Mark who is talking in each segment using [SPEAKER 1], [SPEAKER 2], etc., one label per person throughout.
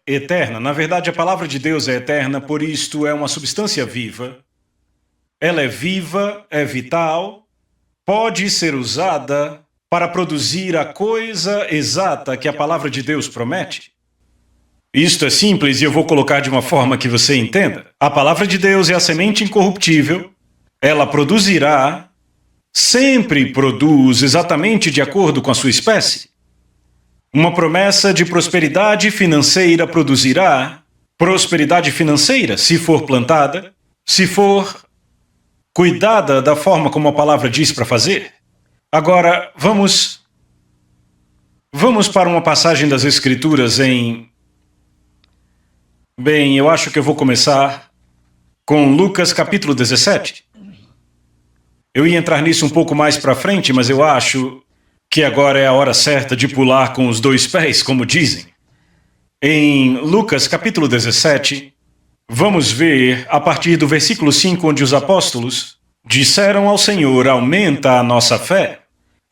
[SPEAKER 1] eterna. Na verdade, a palavra de Deus é eterna, por isto é uma substância viva. Ela é viva, é vital, pode ser usada para produzir a coisa exata que a palavra de Deus promete. Isto é simples e eu vou colocar de uma forma que você entenda. A palavra de Deus é a semente incorruptível. Ela produzirá, sempre produz exatamente de acordo com a sua espécie. Uma promessa de prosperidade financeira produzirá prosperidade financeira se for plantada, se for cuidada da forma como a palavra diz para fazer. Agora, vamos para uma passagem das Escrituras Bem, eu acho que eu vou começar com Lucas capítulo 17. Eu ia entrar nisso um pouco mais para frente, mas eu acho que agora é a hora certa de pular com os dois pés, como dizem. Em Lucas capítulo 17, vamos ver a partir do versículo 5, onde os apóstolos disseram ao Senhor: aumenta a nossa fé.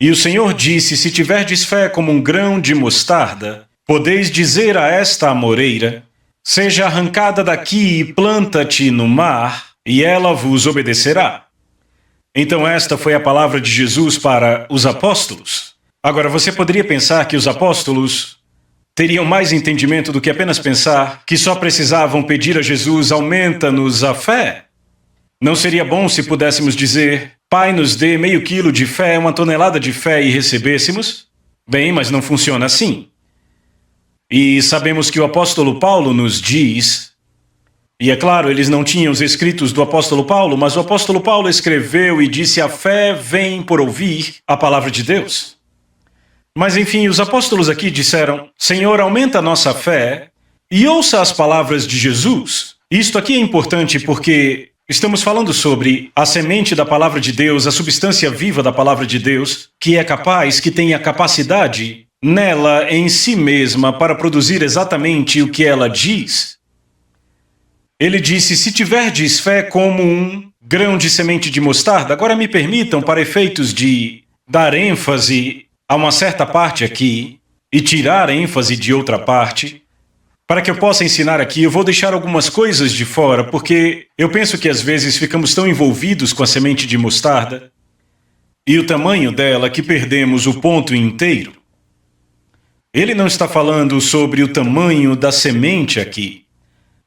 [SPEAKER 1] E o Senhor disse: se tiverdes fé como um grão de mostarda, podeis dizer a esta amoreira: seja arrancada daqui e planta-te no mar, e ela vos obedecerá. Então esta foi a palavra de Jesus para os apóstolos. Agora, você poderia pensar que os apóstolos teriam mais entendimento do que apenas pensar que só precisavam pedir a Jesus: aumenta-nos a fé. Não seria bom se pudéssemos dizer: Pai, nos dê meio quilo de fé, 1 tonelada de fé e recebêssemos? Bem, mas não funciona assim. E sabemos que o apóstolo Paulo nos diz, e é claro, eles não tinham os escritos do apóstolo Paulo, mas o apóstolo Paulo escreveu e disse: a fé vem por ouvir a palavra de Deus. Mas enfim, os apóstolos aqui disseram: Senhor, aumenta a nossa fé e ouça as palavras de Jesus. Isto aqui é importante porque estamos falando sobre a semente da palavra de Deus, a substância viva da palavra de Deus, que é capaz, que tem a capacidade nela em si mesma para produzir exatamente o que ela diz. Ele disse: se tiverdes fé como um grão de semente de mostarda. Agora me permitam, para efeitos de dar ênfase a uma certa parte aqui e tirar ênfase de outra parte, para que eu possa ensinar aqui, eu vou deixar algumas coisas de fora, porque eu penso que às vezes ficamos tão envolvidos com a semente de mostarda e o tamanho dela que perdemos o ponto inteiro. Ele não está falando sobre o tamanho da semente aqui.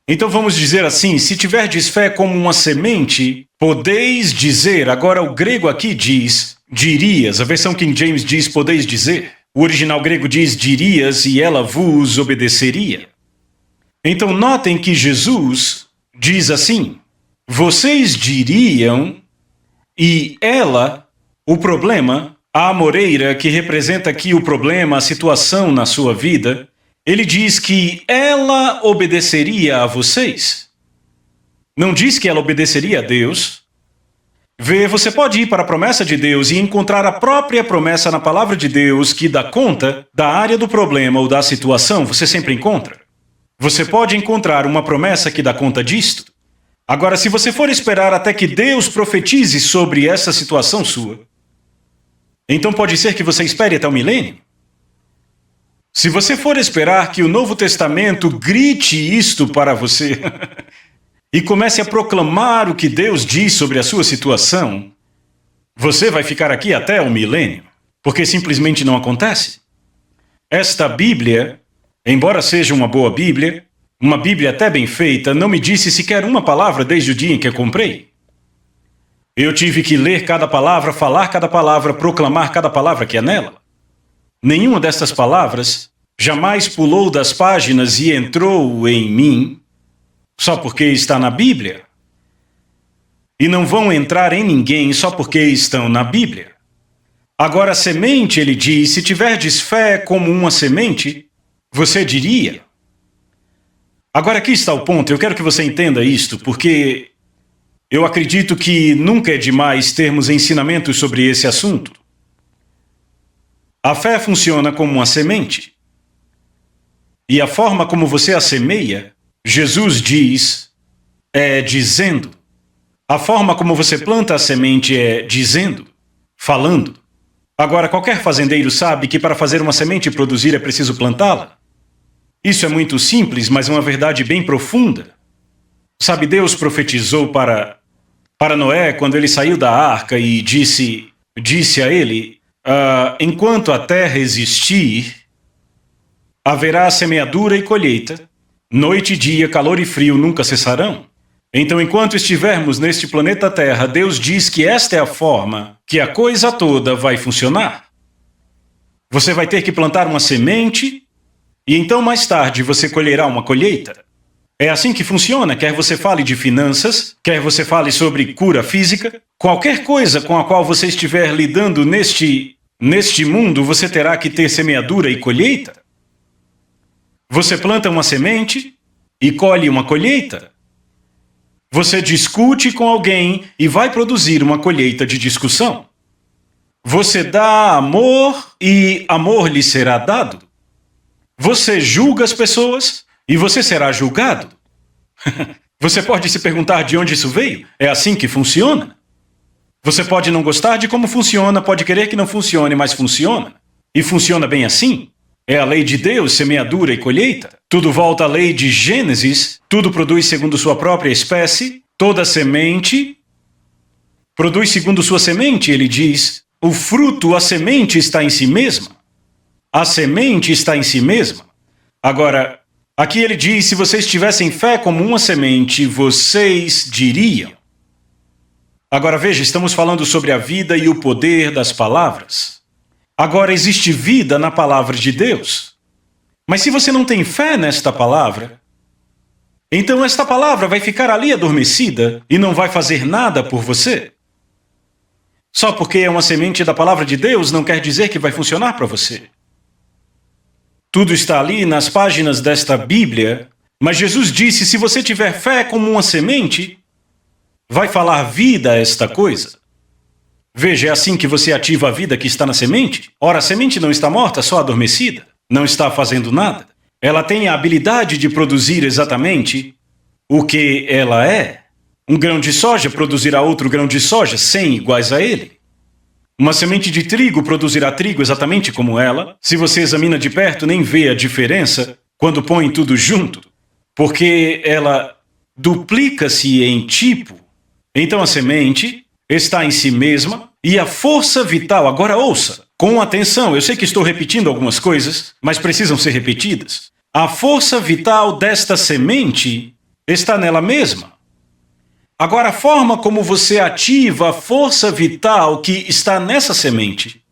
[SPEAKER 1] Então vamos dizer assim: se tiverdes fé como uma semente, podeis dizer. Agora o grego aqui diz dirias, a versão King James diz podeis dizer. O original grego diz dirias e ela vos obedeceria. Então notem que Jesus diz assim: vocês diriam e ela, o problema, a amoreira que representa aqui o problema, a situação na sua vida, ele diz que ela obedeceria a vocês. Não diz que ela obedeceria a Deus. Você pode ir para a promessa de Deus e encontrar a própria promessa na palavra de Deus que dá conta da área do problema ou da situação, você sempre encontra. Você pode encontrar uma promessa que dá conta disto. Agora, se você for esperar até que Deus profetize sobre essa situação sua, então pode ser que você espere até o milênio. Se você for esperar que o Novo Testamento grite isto para você e comece a proclamar o que Deus diz sobre a sua situação, você vai ficar aqui até o milênio, porque simplesmente não acontece. Esta Bíblia, embora seja uma boa Bíblia, uma Bíblia até bem feita, não me disse sequer uma palavra desde o dia em que a comprei. Eu tive que ler cada palavra, falar cada palavra, proclamar cada palavra que é nela. Nenhuma dessas palavras jamais pulou das páginas e entrou em mim só porque está na Bíblia. E não vão entrar em ninguém só porque estão na Bíblia. Agora, a semente, ele diz: se tiverdes fé como uma semente, você diria. Agora aqui está o ponto, eu quero que você entenda isto, porque eu acredito que nunca é demais termos ensinamentos sobre esse assunto. A fé funciona como uma semente. E a forma como você a semeia, Jesus diz, é dizendo. A forma como você planta a semente é dizendo, falando. Agora, qualquer fazendeiro sabe que para fazer uma semente produzir é preciso plantá-la. Isso é muito simples, mas é uma verdade bem profunda. Sabe, Deus profetizou para Noé quando ele saiu da arca e disse a ele, enquanto a terra existir, haverá semeadura e colheita, noite e dia, calor e frio nunca cessarão. Então, enquanto estivermos neste planeta Terra, Deus diz que esta é a forma que a coisa toda vai funcionar. Você vai ter que plantar uma semente e então mais tarde você colherá uma colheita. É assim que funciona, quer você fale de finanças, quer você fale sobre cura física, qualquer coisa com a qual você estiver lidando neste mundo, você terá que ter semeadura e colheita. Você planta uma semente e colhe uma colheita. Você discute com alguém e vai produzir uma colheita de discussão. Você dá amor e amor lhe será dado. Você julga as pessoas e você será julgado. Você pode se perguntar de onde isso veio? É assim que funciona? Você pode não gostar de como funciona, pode querer que não funcione, mas funciona. E funciona bem assim. É a lei de Deus, semeadura e colheita. Tudo volta à lei de Gênesis, tudo produz segundo sua própria espécie, toda semente produz segundo sua semente, ele diz. O fruto, a semente está em si mesma. A semente está em si mesma. Agora, aqui ele diz, se vocês tivessem fé como uma semente, vocês diriam. Agora veja, estamos falando sobre a vida e o poder das palavras. Agora existe vida na palavra de Deus. Mas se você não tem fé nesta palavra, então esta palavra vai ficar ali adormecida e não vai fazer nada por você. Só porque é uma semente da palavra de Deus não quer dizer que vai funcionar para você. Tudo está ali nas páginas desta Bíblia, mas Jesus disse, se você tiver fé como uma semente, vai falar vida a esta coisa. Veja, é assim que você ativa a vida que está na semente? Ora, a semente não está morta, só adormecida. Não está fazendo nada. Ela tem a habilidade de produzir exatamente o que ela é. Um grão de soja produzirá outro grão de soja 100 iguais a ele. Uma semente de trigo produzirá trigo exatamente como ela. Se você examina de perto, nem vê a diferença quando põe tudo junto, porque ela duplica-se em tipo. Então a semente está em si mesma e a força vital, agora ouça, com atenção, eu sei que estou repetindo algumas coisas, mas precisam ser repetidas. A força vital desta semente está nela mesma. Agora, a forma como você ativa a força vital que está nessa semente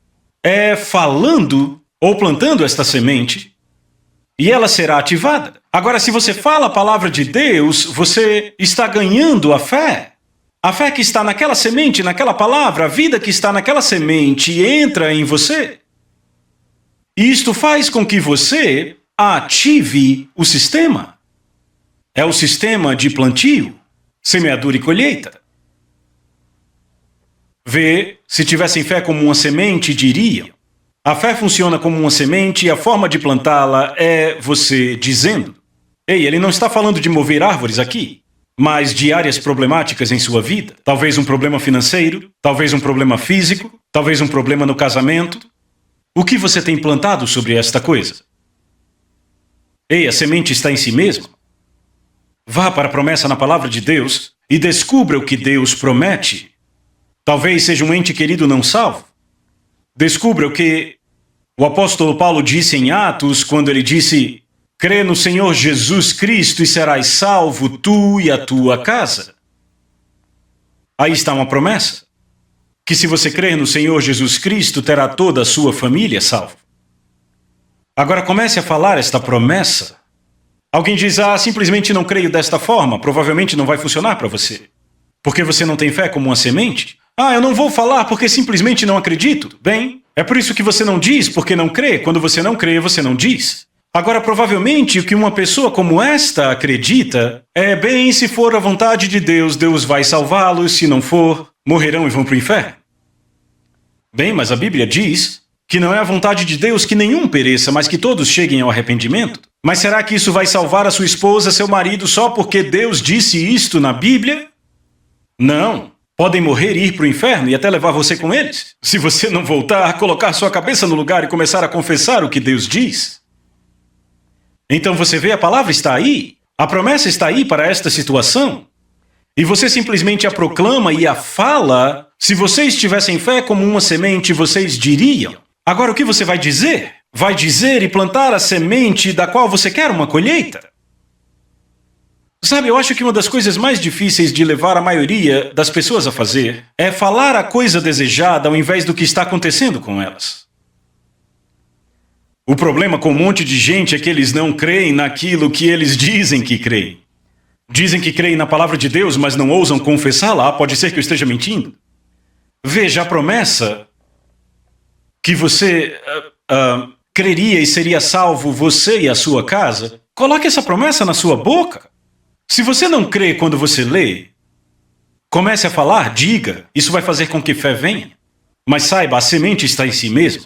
[SPEAKER 1] é falando ou plantando esta semente e ela será ativada. Agora, se você fala a palavra de Deus, você está ganhando a fé. A fé que está naquela semente, naquela palavra, a vida que está naquela semente entra em você. E isto faz com que você ative o sistema. É o sistema de plantio, semeadura e colheita. Vê, se tivessem fé como uma semente, diriam. A fé funciona como uma semente e a forma de plantá-la é você dizendo. Ei, ele não está falando de mover árvores aqui, mas de áreas problemáticas em sua vida. Talvez um problema financeiro, talvez um problema físico, talvez um problema no casamento. O que você tem plantado sobre esta coisa? Ei, a semente está em si mesma. Vá para a promessa na palavra de Deus e descubra o que Deus promete. Talvez seja um ente querido não salvo. Descubra o que o apóstolo Paulo disse em Atos, quando ele disse: crê no Senhor Jesus Cristo e serás salvo, tu e a tua casa. Aí está uma promessa, que se você crer no Senhor Jesus Cristo, terá toda a sua família salva. Agora comece a falar esta promessa. Alguém diz, simplesmente não creio desta forma, provavelmente não vai funcionar para você. Porque você não tem fé como uma semente? Eu não vou falar porque simplesmente não acredito. Bem, é por isso que você não diz porque não crê. Quando você não crê, você não diz. Agora, provavelmente, o que uma pessoa como esta acredita é, bem, se for a vontade de Deus, Deus vai salvá-los, se não for, morrerão e vão para o inferno. Bem, mas a Bíblia diz que não é a vontade de Deus que nenhum pereça, mas que todos cheguem ao arrependimento. Mas será que isso vai salvar a sua esposa, seu marido, só porque Deus disse isto na Bíblia? Não. Podem morrer e ir para o inferno e até levar você com eles. Se você não voltar, colocar sua cabeça no lugar e começar a confessar o que Deus diz. Então você vê, a palavra está aí, a promessa está aí para esta situação, e você simplesmente a proclama e a fala. Se vocês tivessem fé como uma semente, vocês diriam. Agora o que você vai dizer? Vai dizer e plantar a semente da qual você quer uma colheita. Sabe, eu acho que uma das coisas mais difíceis de levar a maioria das pessoas a fazer é falar a coisa desejada ao invés do que está acontecendo com elas. O problema com um monte de gente é que eles não creem naquilo que eles dizem que creem. Dizem que creem na palavra de Deus, mas não ousam confessá-la. Pode ser que eu esteja mentindo. Veja, a promessa que você creria e seria salvo, você e a sua casa, coloque essa promessa na sua boca. Se você não crê quando você lê, comece a falar, diga. Isso vai fazer com que fé venha. Mas saiba, a semente está em si mesma.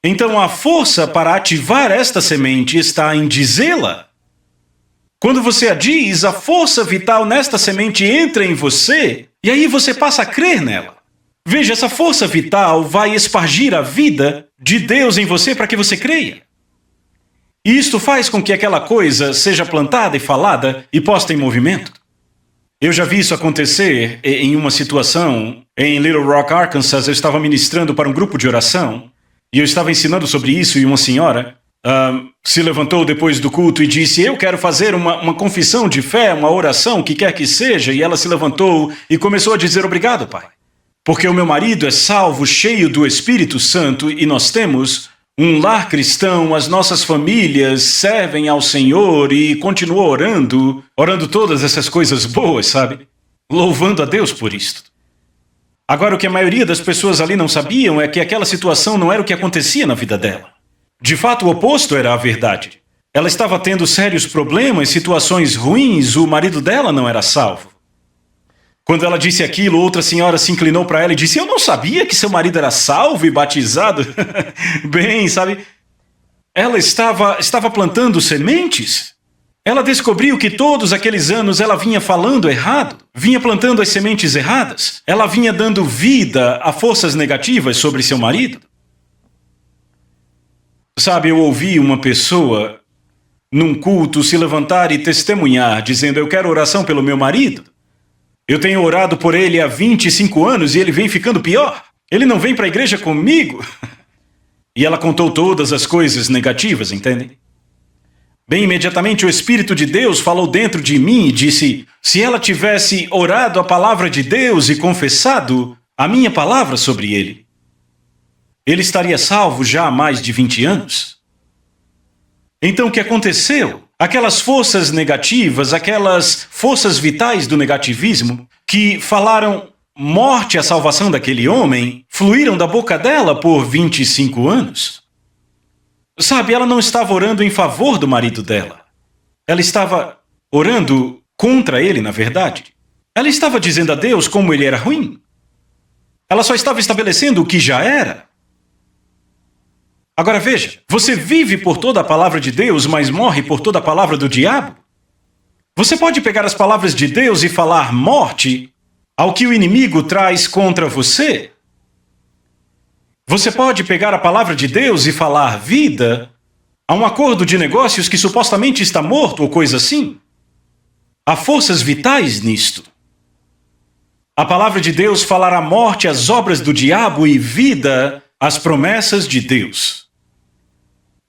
[SPEAKER 1] Então a força para ativar esta semente está em dizê-la. Quando você a diz, a força vital nesta semente entra em você e aí você passa a crer nela. Veja, essa força vital vai espargir a vida de Deus em você para que você creia. E isto faz com que aquela coisa seja plantada e falada e posta em movimento. Eu já vi isso acontecer em uma situação em Little Rock, Arkansas. Eu estava ministrando para um grupo de oração e eu estava ensinando sobre isso e uma senhora se levantou depois do culto e disse: eu quero fazer uma confissão de fé, uma oração, o que quer que seja. E ela se levantou e começou a dizer: obrigado, pai, porque o meu marido é salvo, cheio do Espírito Santo, e nós temos um lar cristão, as nossas famílias servem ao Senhor, e continuou orando todas essas coisas boas, sabe? Louvando a Deus por isto. Agora, o que a maioria das pessoas ali não sabiam é que aquela situação não era o que acontecia na vida dela. De fato, o oposto era a verdade. Ela estava tendo sérios problemas, situações ruins, o marido dela não era salvo. Quando ela disse aquilo, outra senhora se inclinou para ela e disse: eu não sabia que seu marido era salvo e batizado. Bem, sabe, ela estava plantando sementes. Ela descobriu que todos aqueles anos ela vinha falando errado, vinha plantando as sementes erradas. Ela vinha dando vida a forças negativas sobre seu marido. Sabe, eu ouvi uma pessoa num culto se levantar e testemunhar, dizendo: eu quero oração pelo meu marido. Eu tenho orado por ele há 25 anos e ele vem ficando pior. Ele não vem para a igreja comigo. E ela contou todas as coisas negativas, entende? Bem, imediatamente o Espírito de Deus falou dentro de mim e disse: se ela tivesse orado a palavra de Deus e confessado a minha palavra sobre ele, ele estaria salvo já há mais de 20 anos. Então o que aconteceu? Aquelas forças negativas, aquelas forças vitais do negativismo que falaram morte à salvação daquele homem, fluíram da boca dela por 25 anos. Sabe, ela não estava orando em favor do marido dela. Ela estava orando contra ele, na verdade. Ela estava dizendo a Deus como ele era ruim. Ela só estava estabelecendo o que já era. Agora veja, você vive por toda a palavra de Deus, mas morre por toda a palavra do diabo? Você pode pegar as palavras de Deus e falar morte ao que o inimigo traz contra você? Você pode pegar a palavra de Deus e falar vida a um acordo de negócios que supostamente está morto ou coisa assim? Há forças vitais nisto. A palavra de Deus falará morte às obras do diabo e vida às promessas de Deus.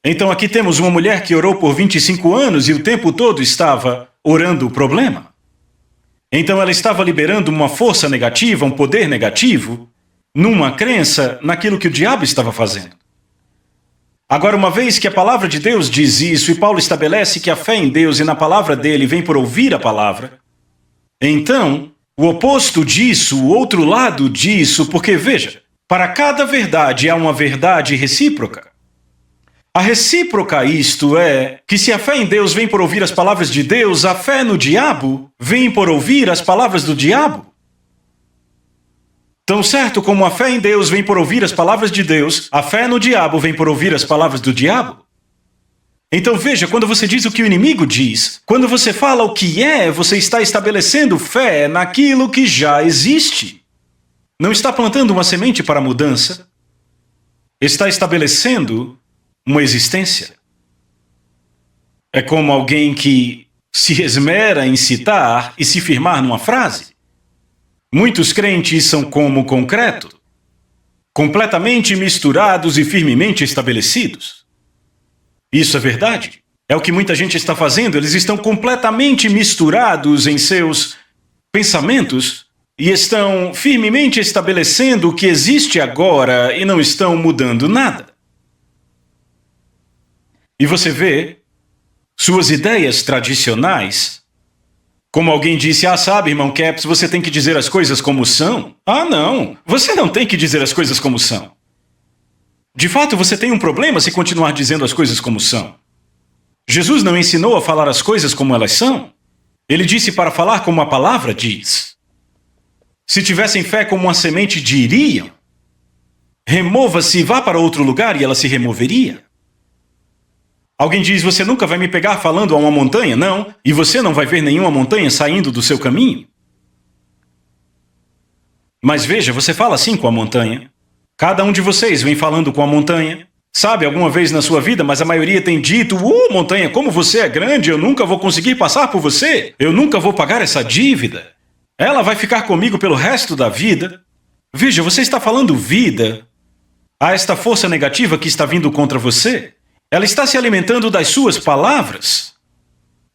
[SPEAKER 1] Então aqui temos uma mulher que orou por 25 anos e o tempo todo estava orando o problema. Então ela estava liberando uma força negativa, um poder negativo, numa crença naquilo que o diabo estava fazendo. Agora, uma vez que a palavra de Deus diz isso e Paulo estabelece que a fé em Deus e na palavra dele vem por ouvir a palavra, então o oposto disso, o outro lado disso, porque veja, para cada verdade há uma verdade recíproca. A recíproca isto é que se a fé em Deus vem por ouvir as palavras de Deus, a fé no diabo vem por ouvir as palavras do diabo. Tão certo como a fé em Deus vem por ouvir as palavras de Deus, a fé no diabo vem por ouvir as palavras do diabo. Então veja, quando você diz o que o inimigo diz, quando você fala o que é, você está estabelecendo fé naquilo que já existe. Não está plantando uma semente para mudança, está estabelecendo uma existência. É como alguém que se esmera em citar e se firmar numa frase. Muitos crentes são como concreto, completamente misturados e firmemente estabelecidos. Isso é verdade. É o que muita gente está fazendo. Eles estão completamente misturados em seus pensamentos e estão firmemente estabelecendo o que existe agora e não estão mudando nada. E você vê suas ideias tradicionais, como alguém disse, sabe, irmão Capps, você tem que dizer as coisas como são. Não, você não tem que dizer as coisas como são. De fato, você tem um problema se continuar dizendo as coisas como são. Jesus não ensinou a falar as coisas como elas são. Ele disse para falar como a palavra diz. Se tivessem fé como uma semente diriam, remova-se e vá para outro lugar e ela se removeria. Alguém diz, você nunca vai me pegar falando a uma montanha? Não, e você não vai ver nenhuma montanha saindo do seu caminho. Mas veja, você fala assim com a montanha. Cada um de vocês vem falando com a montanha. Sabe, alguma vez na sua vida, mas a maioria tem dito, montanha, como você é grande, eu nunca vou conseguir passar por você. Eu nunca vou pagar essa dívida. Ela vai ficar comigo pelo resto da vida. Veja, você está falando vida a esta força negativa que está vindo contra você. Ela está se alimentando das suas palavras.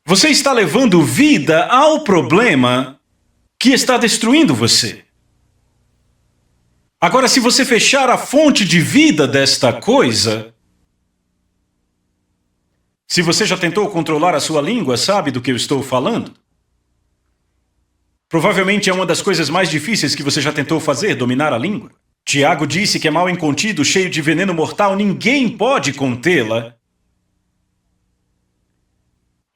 [SPEAKER 1] Você está levando vida ao problema que está destruindo você. Agora, se você fechar a fonte de vida desta coisa, se você já tentou controlar a sua língua, sabe do que eu estou falando? Provavelmente é uma das coisas mais difíceis que você já tentou fazer, dominar a língua. Tiago disse que é mal incontido, cheio de veneno mortal, ninguém pode contê-la.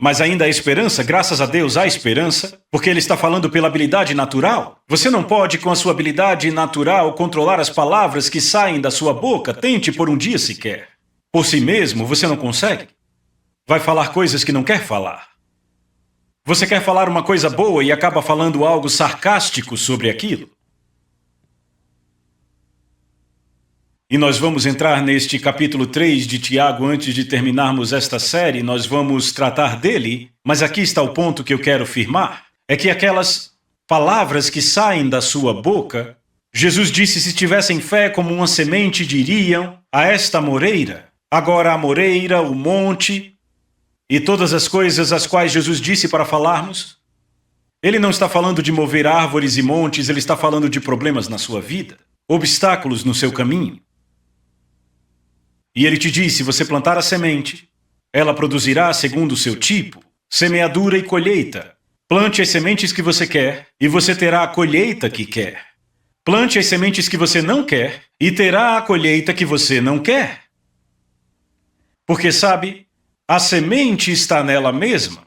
[SPEAKER 1] Mas ainda há esperança, graças a Deus há esperança, porque ele está falando pela habilidade natural. Você não pode, com a sua habilidade natural, controlar as palavras que saem da sua boca, tente por um dia sequer. Por si mesmo, você não consegue. Vai falar coisas que não quer falar. Você quer falar uma coisa boa e acaba falando algo sarcástico sobre aquilo. E nós vamos entrar neste capítulo 3 de Tiago antes de terminarmos esta série. Nós vamos tratar dele, mas aqui está o ponto que eu quero firmar. É que aquelas palavras que saem da sua boca, Jesus disse, se tivessem fé como uma semente, diriam a esta moreira. Agora a moreira, o monte e todas as coisas as quais Jesus disse para falarmos, ele não está falando de mover árvores e montes, ele está falando de problemas na sua vida, obstáculos no seu caminho. E ele te diz, se você plantar a semente, ela produzirá segundo o seu tipo, semeadura e colheita. Plante as sementes que você quer e você terá a colheita que quer. Plante as sementes que você não quer e terá a colheita que você não quer. Porque sabe, a semente está nela mesma.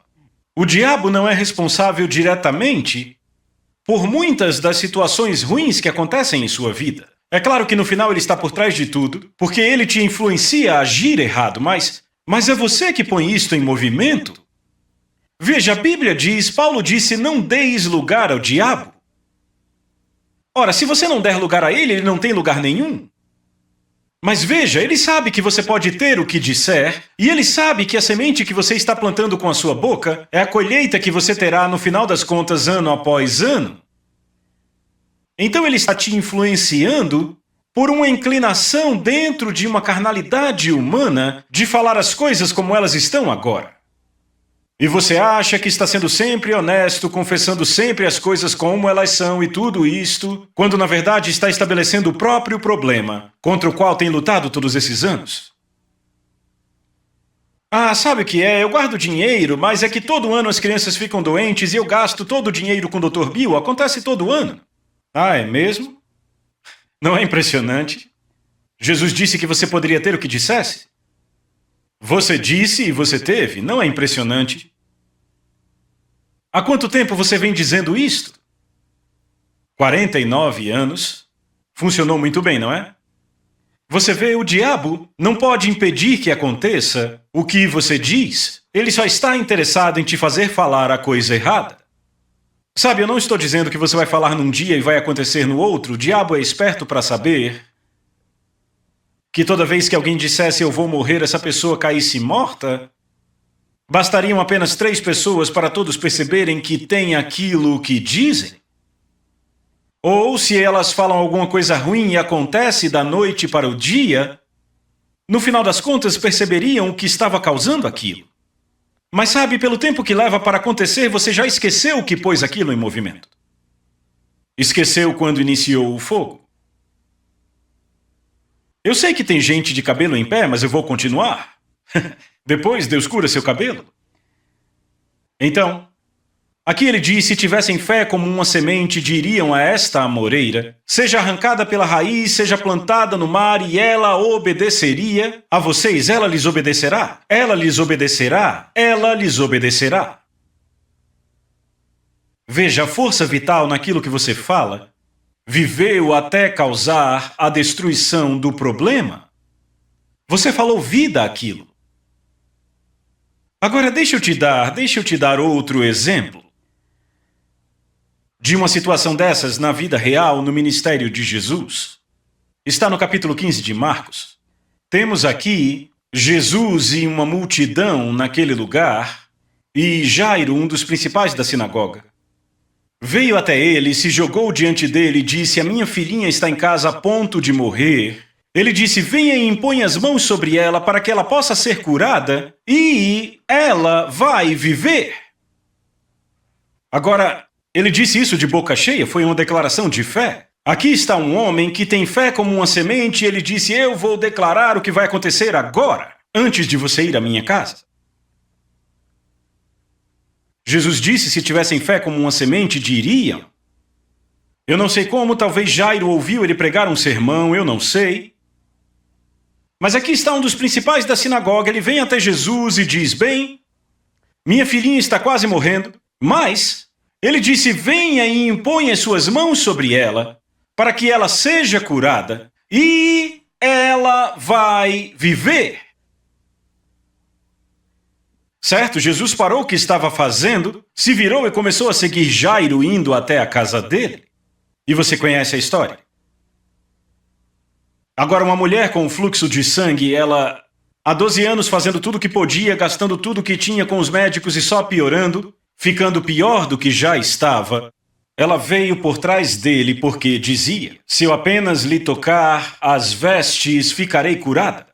[SPEAKER 1] O diabo não é responsável diretamente por muitas das situações ruins que acontecem em sua vida. É claro que no final ele está por trás de tudo, porque ele te influencia a agir errado, mas é você que põe isto em movimento. Veja, a Bíblia diz, Paulo disse, não deis lugar ao diabo. Ora, se você não der lugar a ele não tem lugar nenhum. Mas veja, ele sabe que você pode ter o que disser, e ele sabe que a semente que você está plantando com a sua boca é a colheita que você terá no final das contas, ano após ano. Então ele está te influenciando por uma inclinação dentro de uma carnalidade humana de falar as coisas como elas estão agora. E você acha que está sendo sempre honesto, confessando sempre as coisas como elas são e tudo isto, quando na verdade está estabelecendo o próprio problema contra o qual tem lutado todos esses anos. Sabe o que é? Eu guardo dinheiro, mas é que todo ano as crianças ficam doentes e eu gasto todo o dinheiro com o Dr. Bill. Acontece todo ano. É mesmo? Não é impressionante? Jesus disse que você poderia ter o que dissesse? Você disse e você teve. Não é impressionante? Há quanto tempo você vem dizendo isto? 49 anos. Funcionou muito bem, não é? Você vê, o diabo não pode impedir que aconteça o que você diz. Ele só está interessado em te fazer falar a coisa errada. Sabe, eu não estou dizendo que você vai falar num dia e vai acontecer no outro. O diabo é esperto para saber que toda vez que alguém dissesse eu vou morrer, essa pessoa caísse morta. Bastariam apenas 3 pessoas para todos perceberem que têm aquilo que dizem? Ou se elas falam alguma coisa ruim e acontece da noite para o dia, no final das contas perceberiam o que estava causando aquilo. Mas sabe, pelo tempo que leva para acontecer, você já esqueceu o que pôs aquilo em movimento. Esqueceu quando iniciou o fogo. Eu sei que tem gente de cabelo em pé, mas eu vou continuar. Depois Deus cura seu cabelo. Então, aqui ele diz, se tivessem fé como uma semente, diriam a esta amoreira, seja arrancada pela raiz, seja plantada no mar, e ela obedeceria a vocês. Ela lhes obedecerá. Ela lhes obedecerá. Ela lhes obedecerá. Veja a força vital naquilo que você fala. Viveu até causar a destruição do problema. Você falou vida àquilo. Agora deixa eu te dar outro exemplo de uma situação dessas na vida real no ministério de Jesus. Está no capítulo 15 de Marcos. Temos aqui Jesus e uma multidão naquele lugar, e Jairo, um dos principais da sinagoga, veio até ele, se jogou diante dele e disse, a minha filhinha está em casa a ponto de morrer. Ele disse, venha e impõe as mãos sobre ela para que ela possa ser curada e ela vai viver. Agora, ele disse isso de boca cheia, foi uma declaração de fé. Aqui está um homem que tem fé como uma semente e ele disse, eu vou declarar o que vai acontecer agora, antes de você ir à minha casa. Jesus disse, se tivessem fé como uma semente, diriam. Eu não sei como, talvez Jairo ouviu ele pregar um sermão, eu não sei. Mas aqui está um dos principais da sinagoga, ele vem até Jesus e diz, bem, minha filhinha está quase morrendo, mas ele disse, venha e imponha suas mãos sobre ela, para que ela seja curada, e ela vai viver. Certo? Jesus parou o que estava fazendo, se virou e começou a seguir Jairo indo até a casa dele. E você conhece a história. Agora, uma mulher com fluxo de sangue, ela, há 12 anos fazendo tudo o que podia, gastando tudo o que tinha com os médicos e só piorando, ficando pior do que já estava, ela veio por trás dele porque dizia, se eu apenas lhe tocar as vestes, ficarei curada.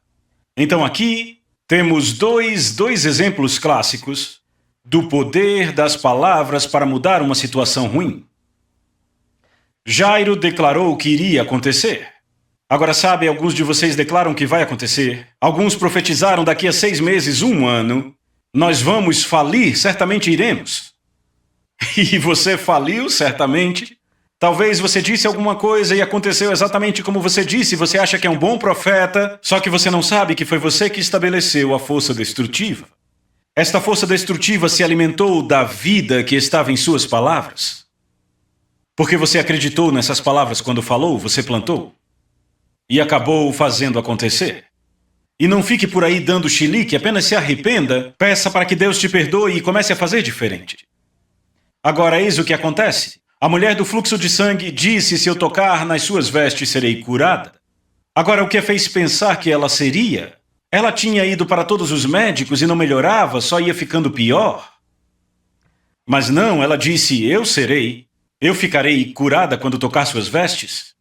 [SPEAKER 1] Então aqui temos dois exemplos clássicos do poder das palavras para mudar uma situação ruim. Jairo declarou que iria acontecer. Agora sabe, alguns de vocês declaram que vai acontecer. Alguns profetizaram daqui a 6 meses, 1 ano. Nós vamos falir, certamente iremos. E você faliu, certamente. Talvez você disse alguma coisa e aconteceu exatamente como você disse. Você acha que é um bom profeta, só que você não sabe que foi você que estabeleceu a força destrutiva. Esta força destrutiva se alimentou da vida que estava em suas palavras. Porque você acreditou nessas palavras quando falou, você plantou. E acabou fazendo acontecer. E não fique por aí dando chilique, apenas se arrependa, peça para que Deus te perdoe e comece a fazer diferente. Agora, eis o que acontece. A mulher do fluxo de sangue disse, se eu tocar nas suas vestes, serei curada. Agora, o que a fez pensar que ela seria? Ela tinha ido para todos os médicos e não melhorava, só ia ficando pior. Mas não, ela disse, eu serei. Eu ficarei curada quando tocar suas vestes.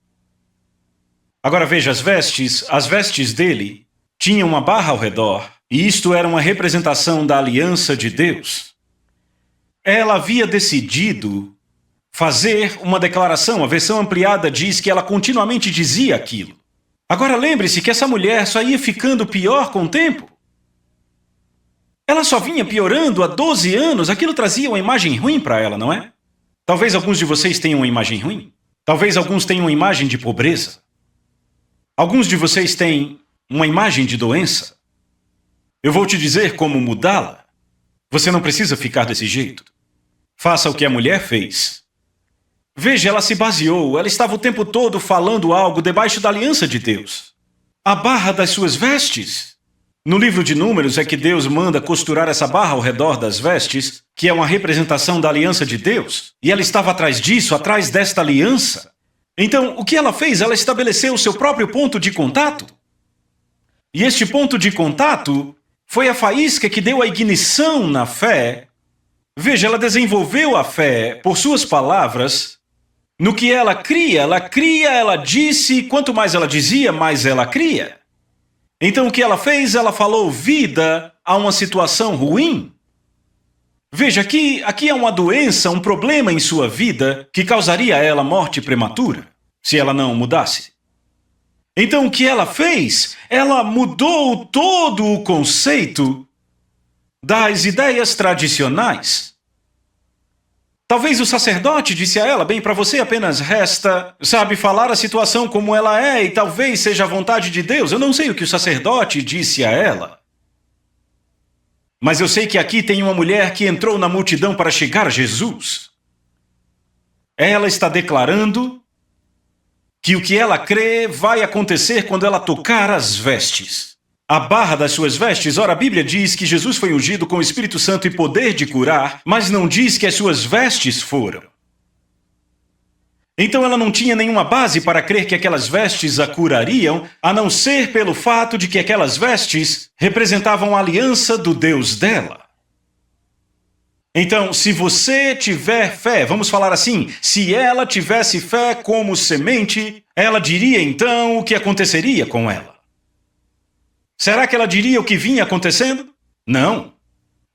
[SPEAKER 1] Agora veja, as vestes dele tinham uma barra ao redor, e isto era uma representação da aliança de Deus. Ela havia decidido fazer uma declaração, a versão ampliada diz que ela continuamente dizia aquilo. Agora lembre-se que essa mulher só ia ficando pior com o tempo. Ela só vinha piorando há 12 anos, aquilo trazia uma imagem ruim para ela, não é? Talvez alguns de vocês tenham uma imagem ruim. Talvez alguns tenham uma imagem de pobreza. Alguns de vocês têm uma imagem de doença. Eu vou te dizer como mudá-la. Você não precisa ficar desse jeito. Faça o que a mulher fez. Veja, ela se baseou, ela estava o tempo todo falando algo debaixo da aliança de Deus. A barra das suas vestes. No livro de Números é que Deus manda costurar essa barra ao redor das vestes, que é uma representação da aliança de Deus. E ela estava atrás disso, atrás desta aliança. Então, o que ela fez? Ela estabeleceu o seu próprio ponto de contato. E este ponto de contato Foi a faísca que deu a ignição na fé. Veja, ela desenvolveu a fé por suas palavras. No que ela cria, ela disse, e quanto mais ela dizia, mais ela cria. Então o que ela fez? Ela falou vida a uma situação ruim. Veja, aqui há uma doença, um problema em sua vida que causaria a ela morte prematura, se ela não mudasse. Então o que ela fez? Ela mudou todo o conceito das ideias tradicionais. Talvez o sacerdote disse a ela, bem, para você apenas resta, falar a situação como ela é e talvez seja a vontade de Deus. Eu não sei o que o sacerdote disse a ela. Mas eu sei que aqui tem uma mulher que entrou na multidão para chegar a Jesus. Ela está declarando que o que ela crê vai acontecer quando ela tocar as vestes. A barra das suas vestes, ora, a Bíblia diz que Jesus foi ungido com o Espírito Santo e poder de curar, mas não diz que as suas vestes foram. Então ela não tinha nenhuma base para crer que aquelas vestes a curariam, a não ser pelo fato de que aquelas vestes representavam a aliança do Deus dela. Então, se você tiver fé, vamos falar assim, se ela tivesse fé como semente, ela diria então o que aconteceria com ela. Será que ela diria o que vinha acontecendo? Não.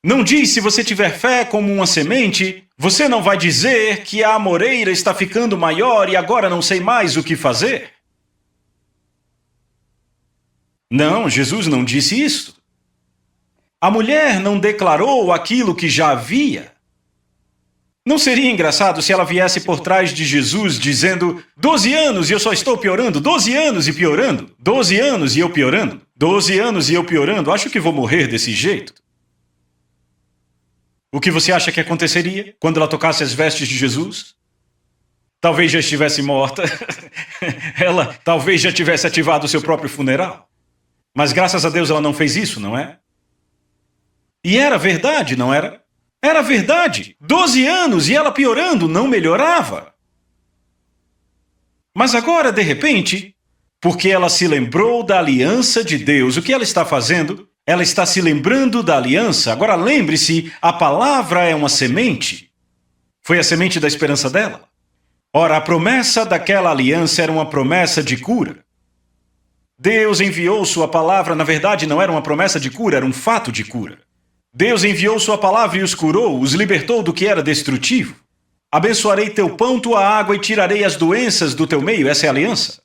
[SPEAKER 1] Não diz se você tiver fé como uma semente, você não vai dizer que a amoreira está ficando maior e agora não sei mais o que fazer. Não, Jesus não disse isso. A mulher não declarou aquilo que já havia. Não seria engraçado se ela viesse por trás de Jesus dizendo 12 anos e eu só estou piorando, 12 anos e piorando, 12 anos e eu piorando, 12 anos e eu piorando, acho que vou morrer desse jeito. O que você acha que aconteceria quando ela tocasse as vestes de Jesus? Talvez já estivesse morta, ela talvez já tivesse ativado o seu próprio funeral. Mas graças a Deus ela não fez isso, não é? E era verdade, não era? Era verdade. 12 anos e ela piorando, não melhorava. Mas agora, de repente, porque ela se lembrou da aliança de Deus, o que ela está fazendo? Ela está se lembrando da aliança. Agora lembre-se, a palavra é uma semente. Foi a semente da esperança dela. Ora, a promessa daquela aliança era uma promessa de cura. Deus enviou sua palavra, na verdade não era uma promessa de cura, era um fato de cura. Deus enviou sua palavra e os curou, os libertou do que era destrutivo. Abençoarei teu pão, tua água e tirarei as doenças do teu meio. Essa é a aliança.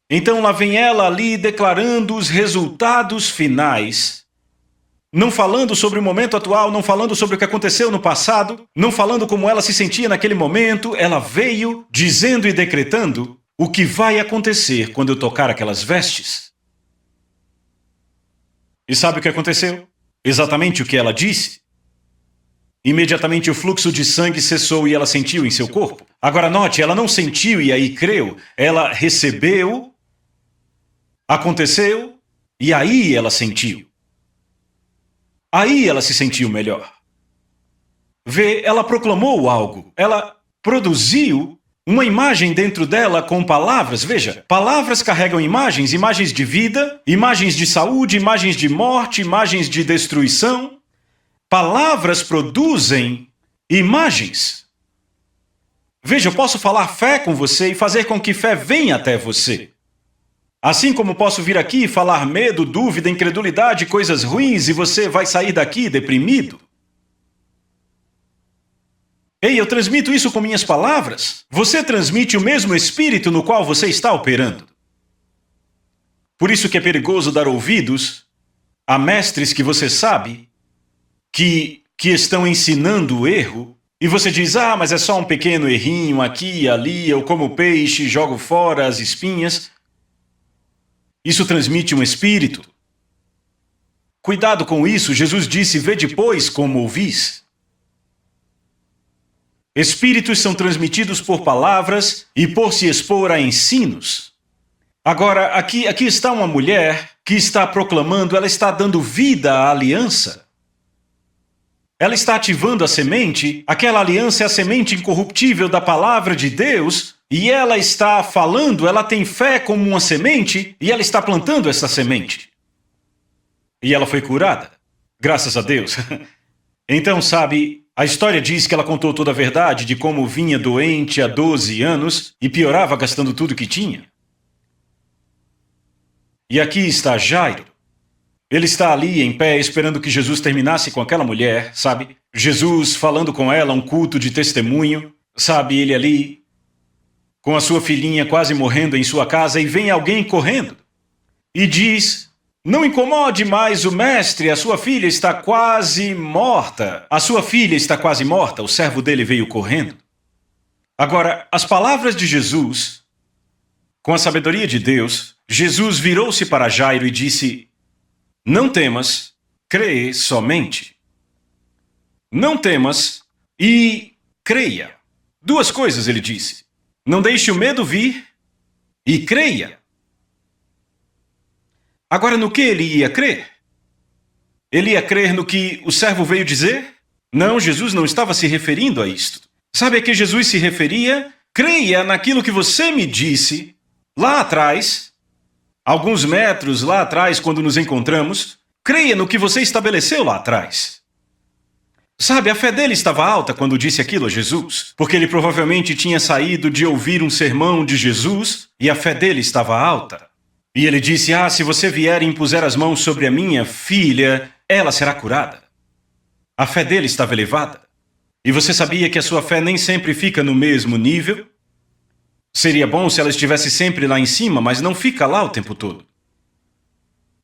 [SPEAKER 1] Então lá vem ela ali declarando os resultados finais. Não falando sobre o momento atual, não falando sobre o que aconteceu no passado, não falando como ela se sentia naquele momento. Ela veio dizendo e decretando o que vai acontecer quando eu tocar aquelas vestes. E sabe o que aconteceu? Exatamente o que ela disse. Imediatamente o fluxo de sangue cessou e ela sentiu em seu corpo. Agora note, ela não sentiu e aí creu. Ela recebeu, aconteceu e aí ela sentiu. Aí ela se sentiu melhor. Vê, ela proclamou algo. Ela produziu uma imagem dentro dela com palavras. Veja, palavras carregam imagens, imagens de vida, imagens de saúde, imagens de morte, imagens de destruição. Palavras produzem imagens. Veja, eu posso falar fé com você e fazer com que fé venha até você. Assim como posso vir aqui e falar medo, dúvida, incredulidade, coisas ruins e você vai sair daqui deprimido. Ei, eu transmito isso com minhas palavras. Você transmite o mesmo espírito no qual você está operando. Por isso que é perigoso dar ouvidos a mestres que você sabe que estão ensinando o erro, e você diz, mas é só um pequeno errinho aqui e ali, eu como peixe, jogo fora as espinhas. Isso transmite um espírito. Cuidado com isso, Jesus disse, vê depois como ouvis. Espíritos são transmitidos por palavras e por se expor a ensinos. Agora, aqui está uma mulher que está proclamando, ela está dando vida à aliança. Ela está ativando a semente, aquela aliança é a semente incorruptível da palavra de Deus, e ela está falando, ela tem fé como uma semente, e ela está plantando essa semente. E ela foi curada. Graças a Deus. Então, sabe, a história diz que ela contou toda a verdade de como vinha doente há 12 anos e piorava gastando tudo que tinha. E aqui está Jairo. Ele está ali em pé esperando que Jesus terminasse com aquela mulher, sabe? Jesus falando com ela, um culto de testemunho, sabe? Ele ali com a sua filhinha quase morrendo em sua casa e vem alguém correndo e diz: "Não incomode mais o mestre, a sua filha está quase morta. A sua filha está quase morta." O servo dele veio correndo. Agora, as palavras de Jesus, com a sabedoria de Deus, Jesus virou-se para Jairo e disse: "Não temas, crê somente." Não temas e creia. Duas coisas ele disse. Não deixe o medo vir e creia. Agora, no que ele ia crer? Ele ia crer no que o servo veio dizer? Não, Jesus não estava se referindo a isto. Sabe a que Jesus se referia? Creia naquilo que você me disse lá atrás, alguns metros lá atrás, quando nos encontramos. Creia no que você estabeleceu lá atrás. Sabe, a fé dele estava alta quando disse aquilo a Jesus, porque ele provavelmente tinha saído de ouvir um sermão de Jesus e a fé dele estava alta. E ele disse: "Ah, se você vier e impuser as mãos sobre a minha filha, ela será curada." A fé dele estava elevada. E você sabia que a sua fé nem sempre fica no mesmo nível? Seria bom se ela estivesse sempre lá em cima, mas não fica lá o tempo todo.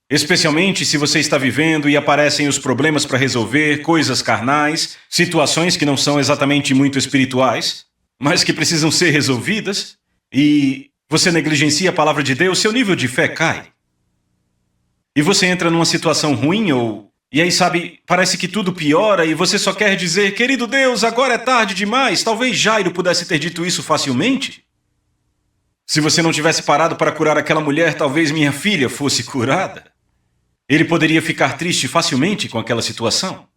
[SPEAKER 1] Especialmente se você está vivendo e aparecem os problemas para resolver, coisas carnais, situações que não são exatamente muito espirituais, mas que precisam ser resolvidas, e você negligencia a palavra de Deus, seu nível de fé cai. E você entra numa situação ruim e aí, sabe, parece que tudo piora e você só quer dizer: "Querido Deus, agora é tarde demais." Talvez Jairo pudesse ter dito isso facilmente. Se você não tivesse parado para curar aquela mulher, talvez minha filha fosse curada. Ele poderia ficar triste facilmente com aquela situação.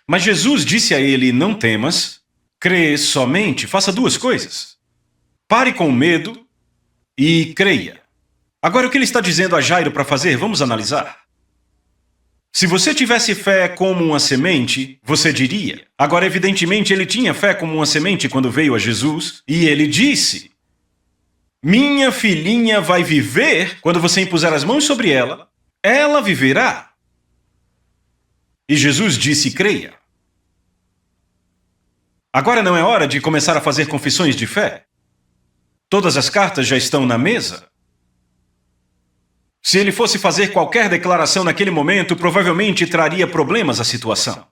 [SPEAKER 1] Mas Jesus disse a ele: "Não temas, crê somente." Faça duas coisas. Pare com o medo e creia. Agora, o que ele está dizendo a Jairo para fazer? Vamos analisar. Se você tivesse fé como uma semente, você diria. Agora, evidentemente, ele tinha fé como uma semente quando veio a Jesus, e ele disse: "Minha filhinha vai viver quando você impuser as mãos sobre ela. Ela viverá." E Jesus disse: "Creia." Agora não é hora de começar a fazer confissões de fé? Todas as cartas já estão na mesa. Se ele fosse fazer qualquer declaração naquele momento, provavelmente traria problemas à situação.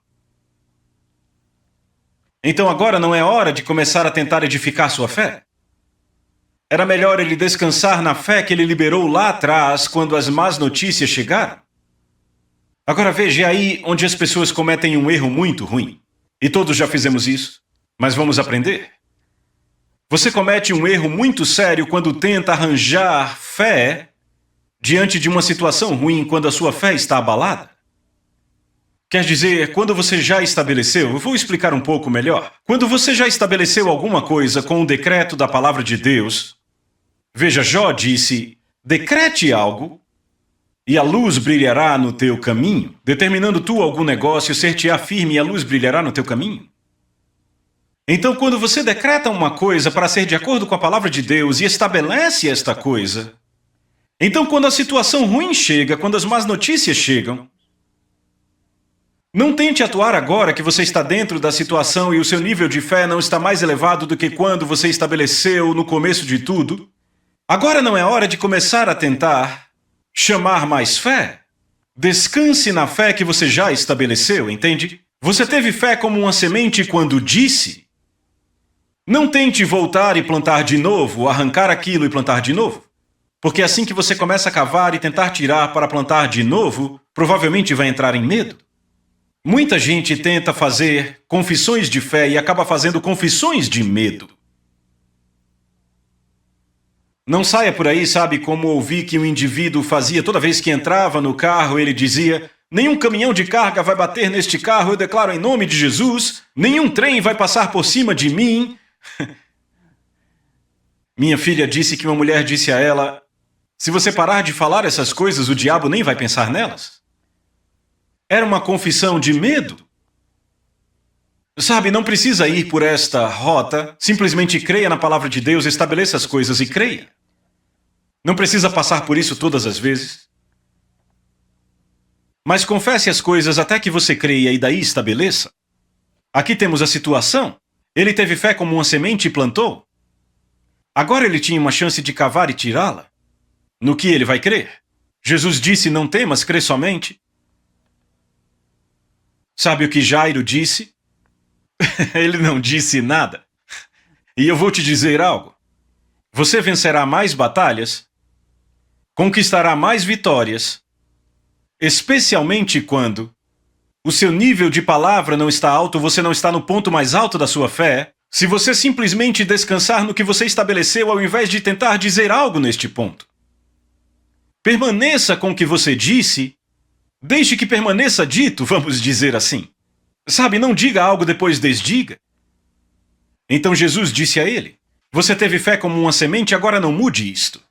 [SPEAKER 1] Então agora não é hora de começar a tentar edificar sua fé? Era melhor ele descansar na fé que ele liberou lá atrás, quando as más notícias chegaram? Agora veja, é aí onde as pessoas cometem um erro muito ruim. E todos já fizemos isso, mas vamos aprender. Você comete um erro muito sério quando tenta arranjar fé diante de uma situação ruim, quando a sua fé está abalada. Quer dizer, quando você já estabeleceu, eu vou explicar um pouco melhor. Quando você já estabeleceu alguma coisa com o decreto da palavra de Deus, veja, Jó disse: "Decrete algo e a luz brilhará no teu caminho." Determinando tu algum negócio, ser-te-á firme e a luz brilhará no teu caminho. Então, quando você decreta uma coisa para ser de acordo com a palavra de Deus e estabelece esta coisa, então quando a situação ruim chega, quando as más notícias chegam, não tente atuar agora que você está dentro da situação e o seu nível de fé não está mais elevado do que quando você estabeleceu no começo de tudo. Agora não é hora de começar a tentar chamar mais fé. Descanse na fé que você já estabeleceu, entende? Você teve fé como uma semente quando disse. Não tente voltar e plantar de novo, arrancar aquilo e plantar de novo. Porque assim que você começa a cavar e tentar tirar para plantar de novo, provavelmente vai entrar em medo. Muita gente tenta fazer confissões de fé e acaba fazendo confissões de medo. Não saia por aí, sabe, como ouvi que um indivíduo fazia toda vez que entrava no carro, ele dizia: "Nenhum caminhão de carga vai bater neste carro, eu declaro em nome de Jesus. Nenhum trem vai passar por cima de mim." Minha filha disse que uma mulher disse a ela: "Se você parar de falar essas coisas, o diabo nem vai pensar nelas." Era uma confissão de medo. Sabe, não precisa ir por esta rota. Simplesmente creia na palavra de Deus, estabeleça as coisas e creia. Não precisa passar por isso todas as vezes. Mas confesse as coisas até que você creia e daí estabeleça. Aqui temos a situação. Ele teve fé como uma semente e plantou. Agora ele tinha uma chance de cavar e tirá-la. No que ele vai crer? Jesus disse, não temas, crê somente. Sabe o que Jairo disse? Ele não disse nada. E eu vou te dizer algo. Você vencerá mais batalhas, conquistará mais vitórias, especialmente quando o seu nível de palavra não está alto, você não está no ponto mais alto da sua fé, se você simplesmente descansar no que você estabeleceu ao invés de tentar dizer algo neste ponto. Permaneça com o que você disse, deixe que permaneça dito, vamos dizer assim. Sabe, não diga algo depois desdiga. Então Jesus disse a ele, você teve fé como uma semente, agora não mude isto.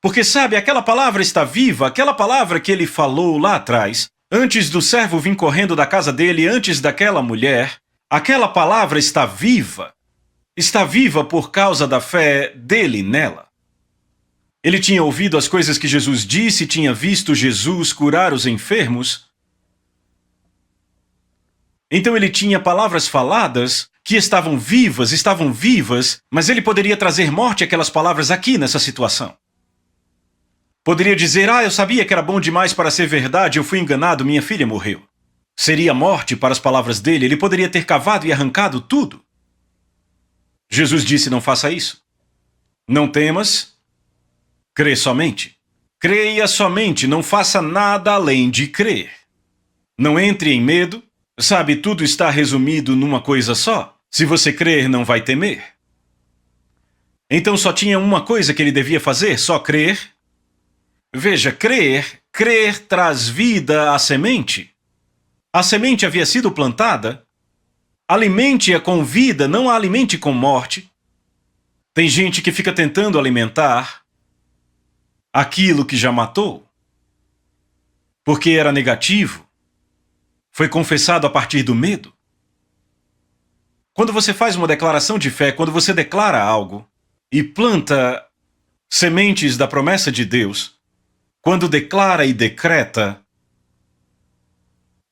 [SPEAKER 1] Porque sabe, aquela palavra está viva, aquela palavra que ele falou lá atrás, antes do servo vir correndo da casa dele, antes daquela mulher, aquela palavra está viva. Está viva por causa da fé dele nela. Ele tinha ouvido as coisas que Jesus disse, tinha visto Jesus curar os enfermos. Então ele tinha palavras faladas que estavam vivas, mas ele poderia trazer morte àquelas palavras aqui nessa situação. Poderia dizer, eu sabia que era bom demais para ser verdade, eu fui enganado, minha filha morreu. Seria morte para as palavras dele, ele poderia ter cavado e arrancado tudo. Jesus disse, não faça isso. Não temas, crê somente. Creia somente, não faça nada além de crer. Não entre em medo. Sabe, tudo está resumido numa coisa só. Se você crer, não vai temer. Então só tinha uma coisa que ele devia fazer, só crer. Veja, crer traz vida à semente. A semente havia sido plantada. Alimente-a com vida, não a alimente com morte. Tem gente que fica tentando alimentar aquilo que já matou, porque era negativo. Foi confessado a partir do medo. Quando você faz uma declaração de fé, quando você declara algo e planta sementes da promessa de Deus, quando declara e decreta,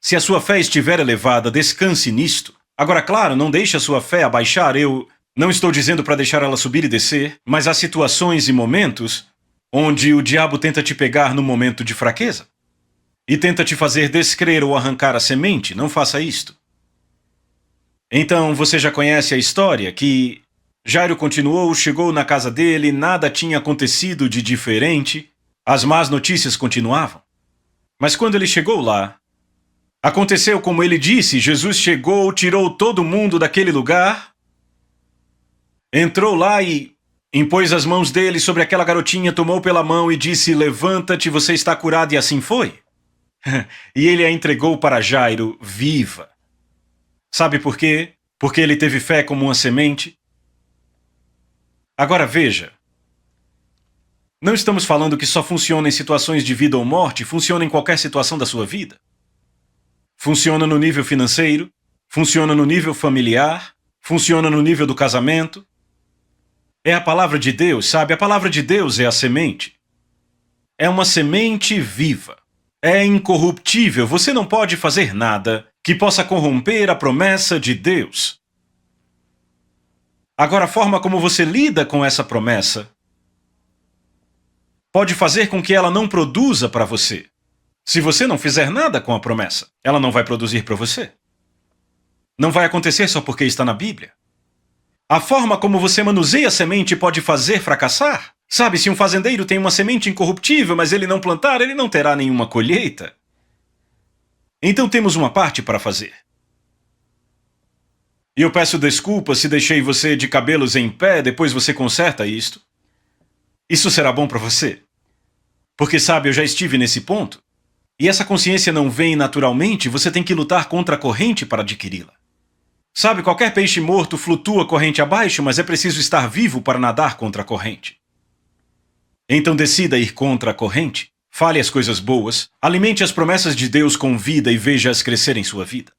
[SPEAKER 1] se a sua fé estiver elevada, descanse nisto. Agora, claro, não deixe a sua fé abaixar. Eu não estou dizendo para deixar ela subir e descer, mas há situações e momentos onde o diabo tenta te pegar no momento de fraqueza. E tenta te fazer descrer ou arrancar a semente, não faça isto. Então você já conhece a história que Jairo continuou, chegou na casa dele, nada tinha acontecido de diferente, as más notícias continuavam. Mas quando ele chegou lá, aconteceu como ele disse, Jesus chegou, tirou todo mundo daquele lugar, entrou lá e impôs as mãos dele sobre aquela garotinha, tomou pela mão e disse, levanta-te, você está curado, e assim foi. E ele a entregou para Jairo viva. Sabe por quê? Porque ele teve fé como uma semente. Agora veja, não estamos falando que só funciona em situações de vida ou morte, funciona em qualquer situação da sua vida. Funciona no nível financeiro, funciona no nível familiar, funciona no nível do casamento. É a palavra de Deus, sabe? A palavra de Deus é a semente. É uma semente viva. É incorruptível, você não pode fazer nada que possa corromper a promessa de Deus. Agora, a forma como você lida com essa promessa pode fazer com que ela não produza para você. Se você não fizer nada com a promessa, ela não vai produzir para você. Não vai acontecer só porque está na Bíblia. A forma como você manuseia a semente pode fazer fracassar. Sabe, se um fazendeiro tem uma semente incorruptível, mas ele não plantar, ele não terá nenhuma colheita. Então temos uma parte para fazer. E eu peço desculpas se deixei você de cabelos em pé, depois você conserta isto. Isso será bom para você. Porque sabe, eu já estive nesse ponto. E essa consciência não vem naturalmente, você tem que lutar contra a corrente para adquiri-la. Sabe, qualquer peixe morto flutua corrente abaixo, mas é preciso estar vivo para nadar contra a corrente. Então decida ir contra a corrente. Fale as coisas boas, alimente as promessas de Deus com vida e veja-as crescer em sua vida.